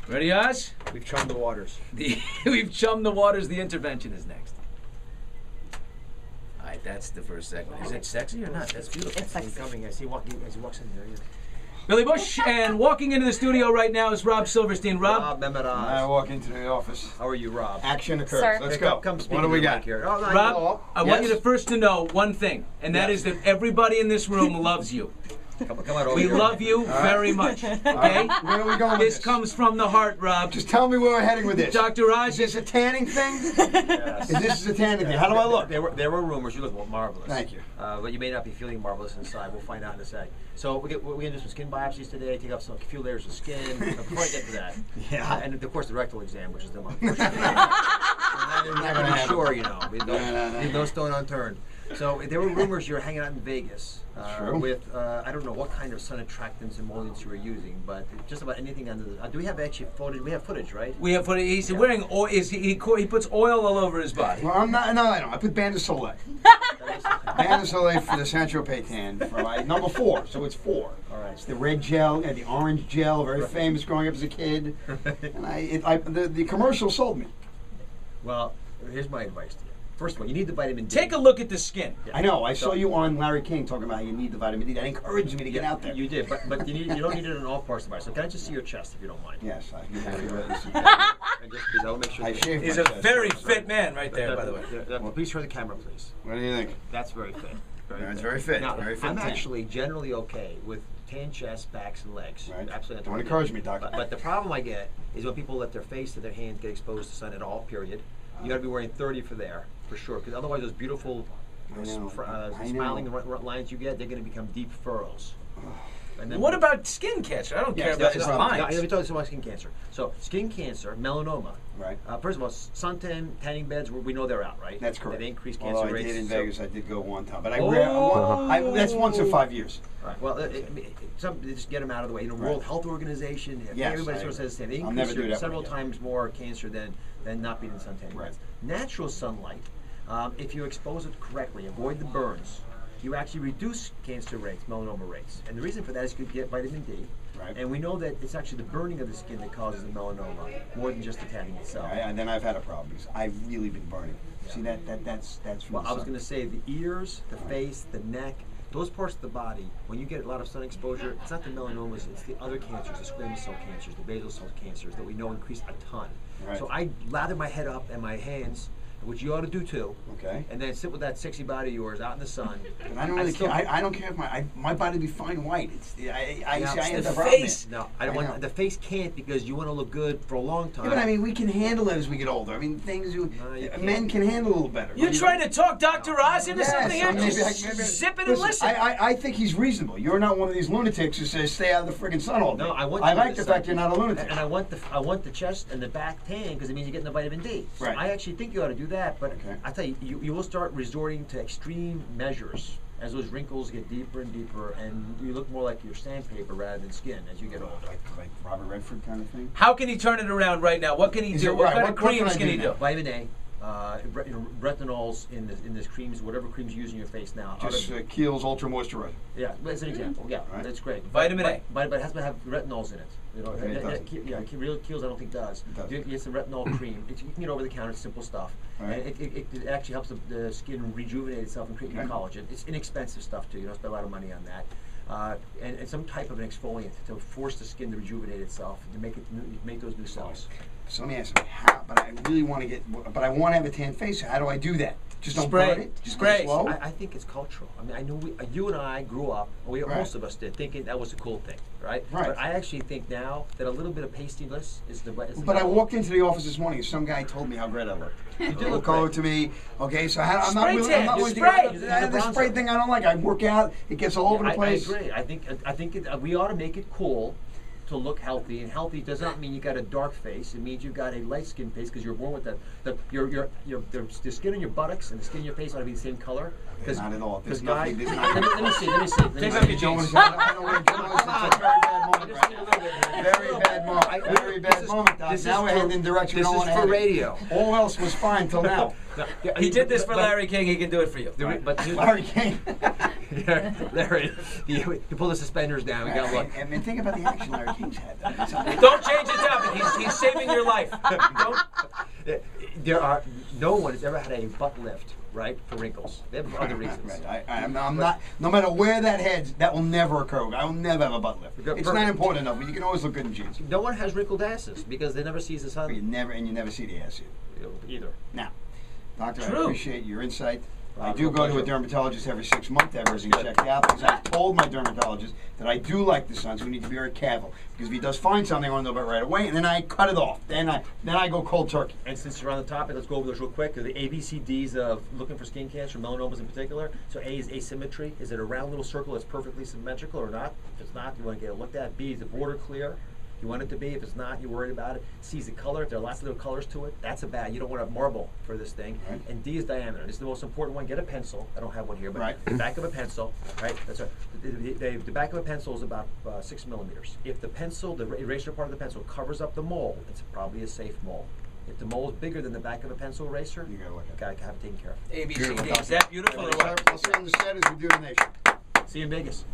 Ready, Oz? We've chummed the waters. We've chummed the waters. The intervention is next. All right, that's the first segment. Is it sexy or not? That's beautiful. It's sexy. He's coming as he walks in there. Billy Bush, and walking into the studio right now is Rob Silverstein. Rob, I walk into the office. How are you, Rob? Action occurs. Sir. Let's Hey, go. Come speak What do we got? here. Oh, no, Rob, I want you Yes? to first to know one thing, and that Yes. is that everybody in this room loves you. Come on over We here. love you very much. Okay? Where are we going with This this? comes from the heart, Rob. Just tell me where we're heading with this. Dr. Raj Is this a tanning thing? Yes. Is this a tanning thing? How do I look? There were rumors. You look marvelous. Thank you. But you may not be feeling marvelous inside. We'll find out in a sec. So we're gonna do some skin biopsies today. Take off a few layers of skin. Before I get to that, and of course the rectal exam, which is the one. Not to be sure, you know. Leave no stone unturned. So there were rumors you were hanging out in Vegas with I don't know what kind of sun attractants and emollients you were using, but just about anything under the. Do we have actually footage? We have footage, right? We have footage. He's wearing oil. He puts oil all over his body. Well, I'm not. No, I don't. I put Band de Soleil. Band de Soleil for the Saint-Tropez tan for number 4, so it's 4. All right. It's the red gel and the orange gel, very famous growing up as a kid. And the commercial sold me. Well, here's my advice to you. First of all, you need the vitamin D. Take a look at the skin. I know. I saw you on Larry King talking about how you need the vitamin D. That encouraged me to get out there. You did, but you don't need it in all parts of the body. So can I just see your chest if you don't mind? Yes, I I'll make sure. I shaved He's my a chest. very fit man right there, by the way. Please show the camera, please. What do you think? That's very fit. It's very fit. Now, Very fit I'm tan. actually generally okay with tan chest, backs, and legs. Right. Absolutely. Don't encourage me, doctor. But the problem I get is when people let their face and their hands get exposed to sun at all, period. You got to be wearing 30 for there, for sure, because otherwise those beautiful smiling lines you get, they're going to become deep furrows. And then What about skin cancer? I don't care about his Let lines. me tell you about skin cancer. So skin cancer, melanoma. Right. First of all, suntan tanning beds, we know they're out, right? That's correct. They increase cancer Although I rates. did in so- Vegas, I did go one time, but Oh. that's once in 5 years. Right. Well, they just get them out of the way. You know, World Health Organization, Yes, everybody I sort of says the same. They I'll never increase do your that several one again. times more cancer than not being in suntan Right. beds. Natural sunlight, if you expose it correctly, avoid the burns, you actually reduce cancer rates, melanoma rates. And the reason for that is you get vitamin D. Right. And we know that it's actually the burning of the skin that causes the melanoma, more than just the tanning itself. And then I've had a problem because I've really been burning. See that's from Well, the I was sun. going to say the ears, the face, the neck, those parts of the body, when you get a lot of sun exposure, it's not the melanomas, it's the other cancers, the squamous cell cancers, the basal cell cancers that we know increase a ton. Right. So I lather my head up and my hands, which you ought to do too. Okay. And then sit with that sexy body of yours out in the sun. And I don't really care. I don't care if my body be fine white. I end the up face. No, I don't I know. want the face can't because you want to look good for a long time. Yeah, but I mean, we can handle it as we get older. I mean, you men can handle a little better. You're trying to talk Dr. Oz into something here? maybe Just zip it and listen. I think he's reasonable. You're not one of these lunatics who says stay out of the friggin' sun all day. No, I want. I you like to the fact you're not a lunatic. And I want the chest and the back tan because it means you're getting the vitamin D. So Right. I actually think you ought to do that. But Okay. I tell you, you will start resorting to extreme measures as those wrinkles get deeper and deeper, and you look more like your sandpaper rather than skin as you get older. Like Robert Redford kind of thing. How can he turn it around right now? What can he Is do? it What right? kind of What can creams I can do he now? do? Vitamin A, retinols in this creams, whatever creams you use in your face now. Just Kiehl's Ultra Moisturizer. Yeah, that's an example. Yeah, Right. that's great. Vitamin A. But it has to have retinols in it. You know, Okay, it doesn't. Real Kiehl's I don't think does. It doesn't. You get some retinol cream. You can get over the counter. It's simple stuff. Right. And it actually helps the skin rejuvenate itself and create new Okay. collagen. It's inexpensive stuff too. You don't spend a lot of money on that. And some type of an exfoliant to force the skin to rejuvenate itself and to make those new cells. So let me ask you, but I really want to but I want to have a tan face. How do I do that? Just don't Spray. burn it? Just Spray. go slow? I think it's cultural. I mean, I know you and I grew up, Right. most of us did, thinking that was a cool thing, right? Right. But I actually think now that a little bit of pastiness is the right. But I walked into the office this morning and some guy told me how great I looked. You do He look called great. to me, okay, so I'm Spray not really, tan, I'm not you really spray. thinking about the spray bronzer. thing I don't like. I work out, it gets all over the place. I agree. I think we ought to make it cool to look healthy, and healthy does not mean you got a dark face. It means you've got a light skin face because you're born with the skin on your buttocks and the skin on your face ought to be the same color. Not at all. Because There's guys, nothing. There's nothing. let me see. Take off your jeans. I don't wear jeans. It's a very bad moment. Very bad moment. Very bad moment. Now we're heading in the direction we don't want to This is head. for radio. All else was fine till now. He did this for Larry King. He can do it for you. But Larry King. Larry, you pull the suspenders down. We got one. And think about the action Larry King's had. Don't change the topic. life. Don't. No one has ever had a butt lift, right, for wrinkles. They have other reasons. Right. I'm not. No matter where that heads, that will never occur. I will never have a butt lift. It's not important enough, but you can always look good in jeans. No one has wrinkled asses because they never sees the sun. You never see the ass Either. Now, Doctor, True. I appreciate your insight. I Real do go to a pleasure. dermatologist every 6 months to have everything checked out because I've told my dermatologist that I do like the sun, so we need to be very careful. Because if he does find something, I want to know about it right away, and then I cut it off. Then I go cold turkey. And since you're on the topic, let's go over those real quick. The ABCDs of looking for skin cancer, melanomas in particular. So A is asymmetry. Is it a round little circle that's perfectly symmetrical or not? If it's not, you want to get it looked at. B, is the border clear? You want it to be. If it's not, you're worried about it. C is the color. If there are lots of little colors to it, that's a bad. You don't want a marble for this thing. Right. And D is diameter. This is the most important one. Get a pencil. I don't have one here, but Right. the back of a pencil, right? That's right. The back of a pencil is about 6 millimeters. If the pencil, the eraser part of the pencil, covers up the mole, it's probably a safe mole. If the mole is bigger than the back of a pencil eraser, You gotta look at it. gotta have it taken care of. ABCD. Is that beautiful or what? I'll see you on the set as we do the nation. See you in Vegas.